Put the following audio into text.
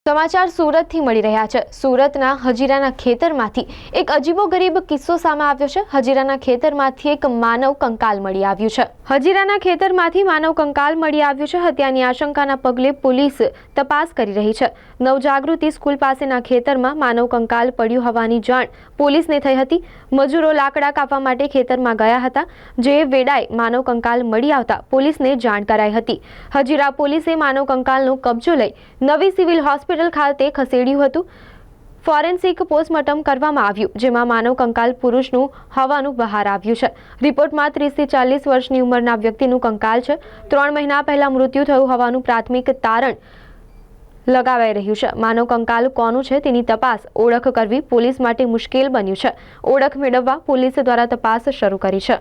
સમાચાર સુરતથી મળી રહ્યા છે। સુરતના હજીરાના ખેતરમાંથી એક અજીબોગરીબ કિસ્સો સામે આવ્યો છે। હજીરાના ખેતરમાંથી એક માનવ કંકાલ મળી આવ્યું છે। હજીરાના ખેતરમાંથી માનવ કંકાલ મળી આવ્યું છે। હત્યાની આશંકાના પગલે પોલીસ તપાસ કરી રહી છે। નવજાગૃતિ સ્કૂલ પાસેના ખેતરમાં માનવ કંકાલ પડ્યું હોવાની જાણ પોલીસને થઈ હતી। મજૂરો લાકડા કાપવા માટે ખેતરમાં ગયા હતા, જે વેળાએ માનવ કંકાલ મળી આવતા પોલીસને જાણ કરાઈ હતી। હજીરા પોલીસે માનવ કંકાલનો કબજો લઈ નવી સિવિલ હોસ્પિટલ ખાતે ખસેડ્યું હતું। ફોરેન્સિક પોસ્ટમોર્ટમ કરવામાં આવ્યું, જેમાં માનવ કંકાલ પુરુષનું હોવાનું બહાર આવ્યું છે। રિપોર્ટમાં 30 થી 40 વર્ષની ઉંમરના વ્યક્તિનું કંકાલ છે। 3 મહિના પહેલા મૃત્યુ થયું હોવાનું પ્રાથમિક તારણ લગાવાઈ રહ્યું છે। માનવ કંકાલ કોનું છે તેની તપાસ ઓળખ કરવી પોલીસ માટે મુશ્કેલ બન્યું છે। ઓળખ મેળવવા પોલીસ દ્વારા તપાસ શરૂ કરી છે।